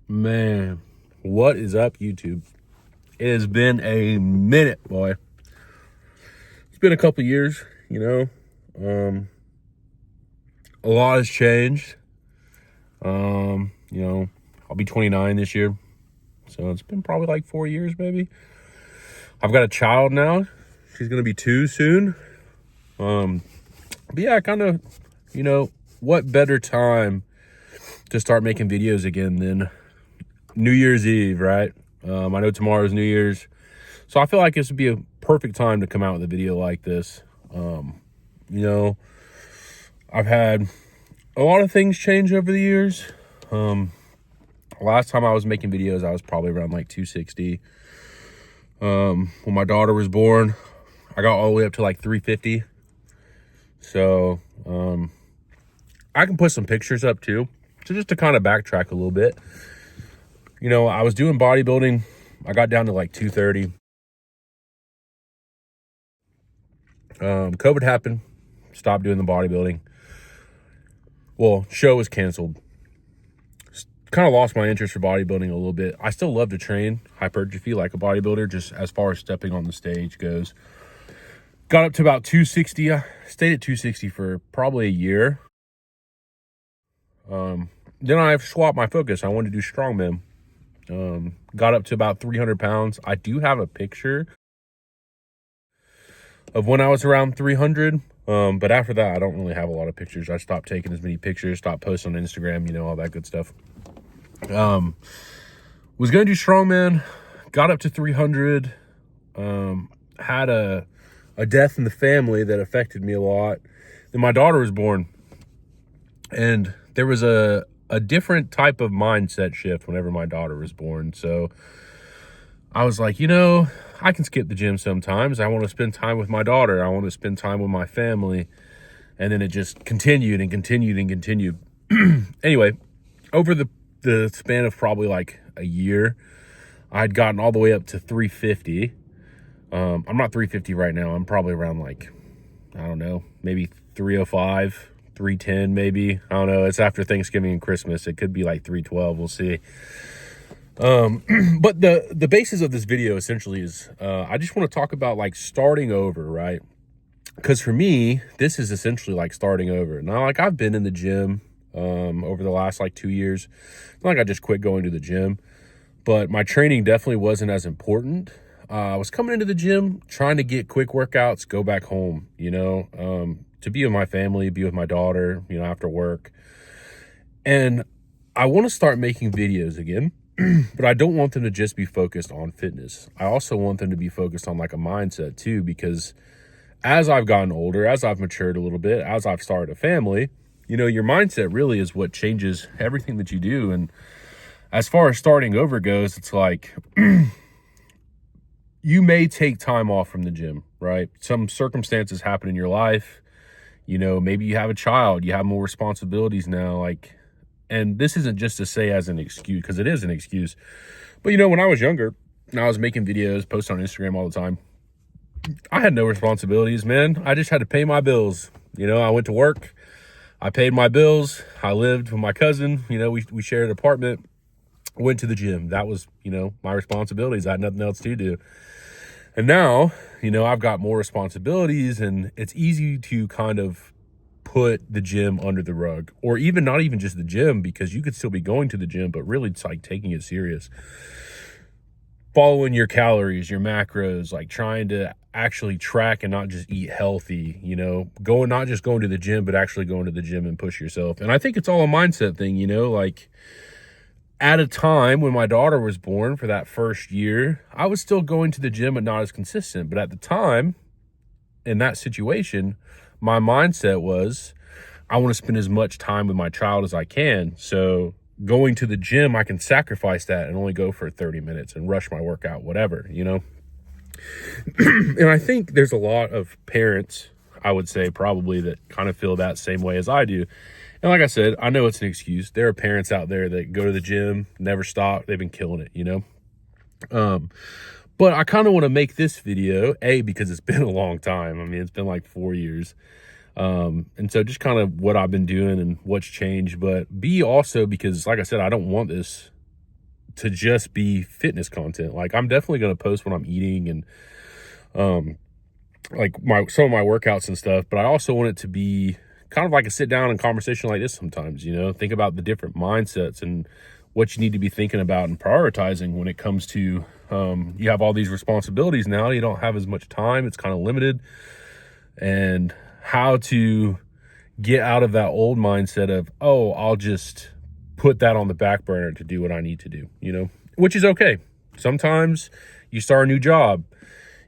Man, what is up, YouTube? It has been a minute, boy. It's been a couple years, a lot has changed. I'll be 29 this year. So it's been probably like 4 years, maybe. I've got a child now. She's going to be 2 soon. But yeah, what better time to start making videos again than New Year's Eve, right? I know tomorrow's New Year's, so I feel like this would be a perfect time to come out with a video like this. I've had a lot of things change over the years. Last time I was making videos, I was probably around like 260. When my daughter was born, I got all the way up to like 350. So, I can put some pictures up too. So just to kind of backtrack a little bit, I was doing bodybuilding. I got down to like 230. COVID happened. Stopped doing the bodybuilding. Well, show was canceled. Kind of lost my interest for bodybuilding a little bit. I still love to train hypertrophy like a bodybuilder, just as far as stepping on the stage goes. Got up to about 260. I stayed at 260 for probably a year. Then I swapped my focus. I wanted to do strongman. Got up to about 300 pounds. I do have a picture of when I was around 300. But after that, I don't really have a lot of pictures. I stopped taking as many pictures, stopped posting on Instagram, all that good stuff. Was going to do strongman, got up to 300, had a death in the family that affected me a lot. Then my daughter was born, and there was a different type of mindset shift whenever my daughter was born. So I was like, I can skip the gym sometimes. I want to spend time with my daughter. I want to spend time with my family. And then it just continued and continued and continued. Anyway, over the span of probably like a year, I'd gotten all the way up to 350. I'm not 350 right now. I'm probably around like, I don't know, maybe 305, 310 maybe. I don't know. It's after Thanksgiving and Christmas. It could be like 312. We'll see. But the basis of this video essentially is, I just want to talk about like starting over, right? Because for me, this is essentially like starting over. Now, like I've been in the gym, over the last like 2 years. It's not like I just quit going to the gym, but my training definitely wasn't as important. I was coming into the gym, trying to get quick workouts, go back home, to be with my family, be with my daughter, after work. And I want to start making videos again. But I don't want them to just be focused on fitness. I also want them to be focused on like a mindset too, because as I've gotten older, as I've matured a little bit, as I've started a family, your mindset really is what changes everything that you do. And as far as starting over goes, it's like you may take time off from the gym, right? Some circumstances happen in your life. Maybe you have a child, you have more responsibilities now, and this isn't just to say as an excuse, because it is an excuse. But, when I was younger and I was making videos, post on Instagram all the time, I had no responsibilities, man. I just had to pay my bills. I went to work. I paid my bills. I lived with my cousin. We shared an apartment. Went to the gym. That was, my responsibilities. I had nothing else to do. And now, I've got more responsibilities, and it's easy to kind of put the gym under the rug, or even not even just the gym, because you could still be going to the gym, but really it's like taking it serious, following your calories, your macros, like trying to actually track and not just eat healthy, not just going to the gym, but actually going to the gym and push yourself. And I think it's all a mindset thing, like at a time when my daughter was born, for that first year, I was still going to the gym, but not as consistent. But at the time, in that situation, my mindset was, I want to spend as much time with my child as I can. So going to the gym, I can sacrifice that and only go for 30 minutes and rush my workout, whatever, And I think there's a lot of parents, I would say probably, that kind of feel that same way as I do. And like I said, I know it's an excuse. There are parents out there that go to the gym, never stop. They've been killing it, But I kind of want to make this video, A, because it's been a long time. I mean, it's been like 4 years. And so just kind of what I've been doing and what's changed. But B, also because, like I said, I don't want this to just be fitness content. Like, I'm definitely going to post when I'm eating and like some of my workouts and stuff, but I also want it to be kind of like a sit down and conversation like this sometimes, think about the different mindsets and what you need to be thinking about and prioritizing when it comes to you have all these responsibilities now, you don't have as much time, it's kind of limited, and how to get out of that old mindset of, oh, I'll just put that on the back burner to do what I need to do, which is okay. Sometimes you start a new job,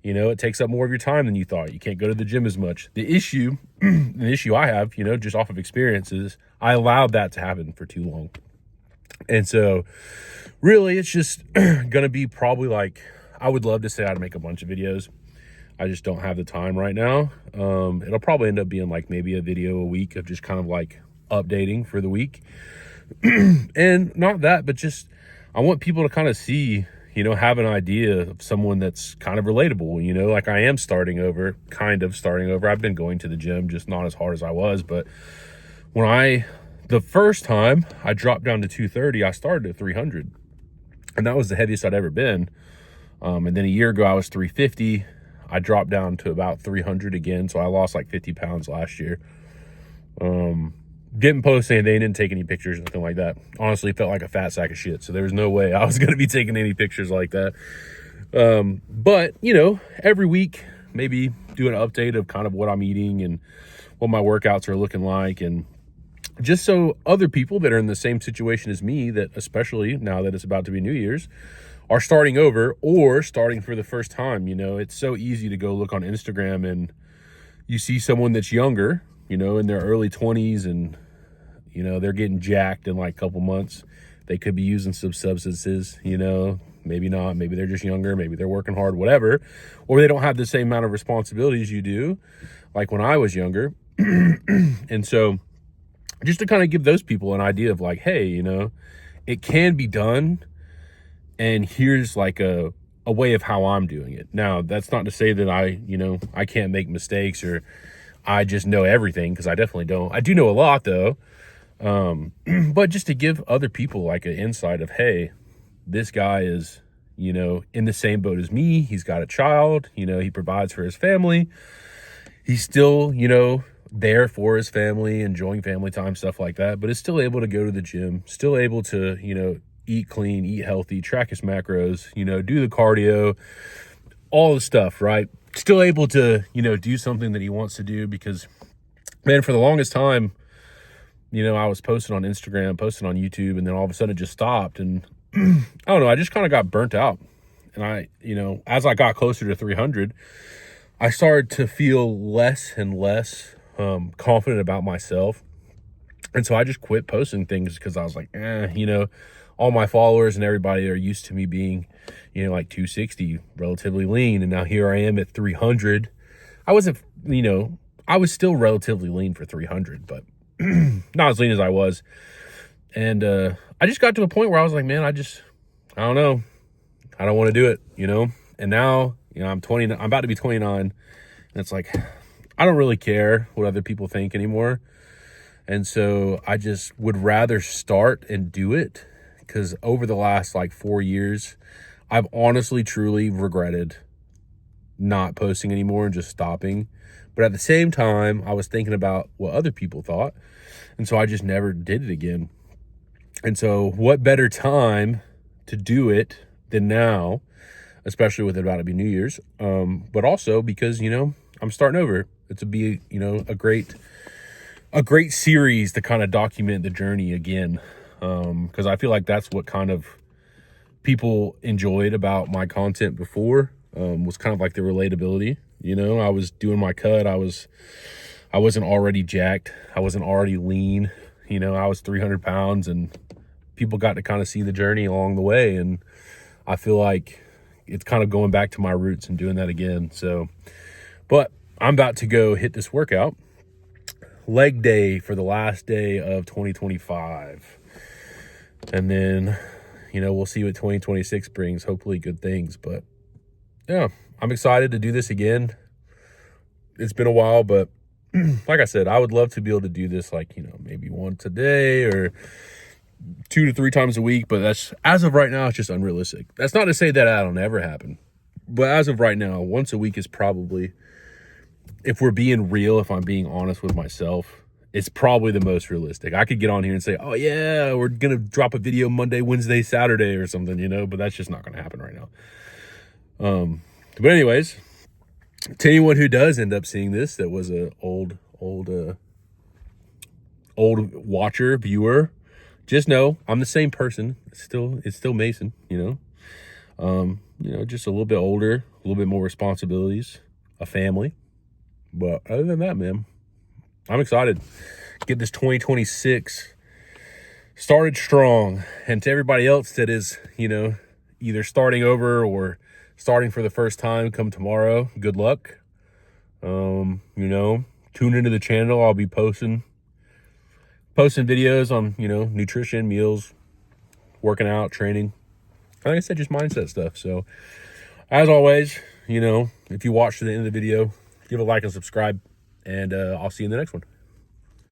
it takes up more of your time than you thought. You can't go to the gym as much. The issue I have, just off of experience, is I allowed that to happen for too long. And so really it's just going to be probably like, I would love to say how to make a bunch of videos. I just don't have the time right now. It'll probably end up being like maybe a video a week of just kind of like updating for the week. And not that, but just I want people to kind of see, have an idea of someone that's kind of relatable, like I am kind of starting over. I've been going to the gym, just not as hard as I was. But the first time I dropped down to 230, I started at 300, and that was the heaviest I'd ever been. And then a year ago I was 350. I dropped down to about 300 again. So I lost like 50 pounds last year. Didn't post anything, didn't take any pictures, nothing like that. Honestly, felt like a fat sack of shit. So there was no way I was going to be taking any pictures like that. But, every week, maybe do an update of kind of what I'm eating and what my workouts are looking like. And just so other people that are in the same situation as me, that especially now that it's about to be New Year's, are starting over or starting for the first time. It's so easy to go look on Instagram and you see someone that's younger, in their early 20s, and, they're getting jacked in like a couple months. They could be using some substances, maybe not, maybe they're just younger, maybe they're working hard, whatever, or they don't have the same amount of responsibilities you do, like when I was younger. And so just to kind of give those people an idea of like, hey, it can be done, and here's like a way of how I'm doing it. Now, that's not to say that I can't make mistakes or I just know everything, because I definitely don't. I do know a lot though. But just to give other people like an insight of, hey, this guy is, in the same boat as me. He's got a child, he provides for his family. He's still, there for his family, enjoying family time, stuff like that, but is still able to go to the gym, still able to, eat clean, eat healthy, track his macros, do the cardio, all the stuff, right? Still able to, do something that he wants to do, because, man, for the longest time, I was posting on Instagram, posting on YouTube, and then all of a sudden it just stopped. And I don't know, I just kind of got burnt out. And as I got closer to 300, I started to feel less and less confident about myself. And so I just quit posting things, because I was like, all my followers and everybody are used to me being, like 260, relatively lean. And now here I am at 300. I wasn't, I was still relatively lean for 300, but not as lean as I was. And I just got to a point where I was like, man, I don't know. I don't want to do it, And now, I'm about to be 29. And it's like, I don't really care what other people think anymore. And so I just would rather start and do it, because over the last like 4 years, I've honestly, truly regretted not posting anymore and just stopping. But at the same time, I was thinking about what other people thought. And so I just never did it again. And so what better time to do it than now, especially with it about to be New Year's. But also because, I'm starting over. It's be, a great series to kind of document the journey again. Because I feel like that's what kind of people enjoyed about my content before, was kind of like the relatability. I was doing my cut. I wasn't already jacked. I wasn't already lean. I was 300 pounds, and people got to kind of see the journey along the way. And I feel like it's kind of going back to my roots and doing that again. So, but I'm about to go hit this workout. Leg day for the last day of 2025. And then, we'll see what 2026 brings. Hopefully good things. But yeah, I'm excited to do this again. It's been a while, but like I said, I would love to be able to do this like, maybe once a day, or 2 to 3 times a week, but that's, as of right now, it's just unrealistic. That's not to say that that'll never happen, but as of right now, once a week is probably, if we're being real, if I'm being honest with myself, it's probably the most realistic. I could get on here and say, oh yeah, we're gonna drop a video Monday, Wednesday, Saturday or something, you know, but that's just not gonna happen right now. But anyways, to anyone who does end up seeing this, that was a old watcher, viewer, just know I'm the same person. It's still Mason, you know, just a little bit older, a little bit more responsibilities, a family. But other than that, man, I'm excited. Get this 2026 started strong. And to everybody else that is, you know, either starting over or starting for the first time come tomorrow, good luck. You know, tune into the channel. I'll be posting videos on, you know, nutrition, meals, working out, training. Like I said, just mindset stuff. So as always, you know, if you watch to the end of the video, give a like and subscribe, and I'll see you in the next one.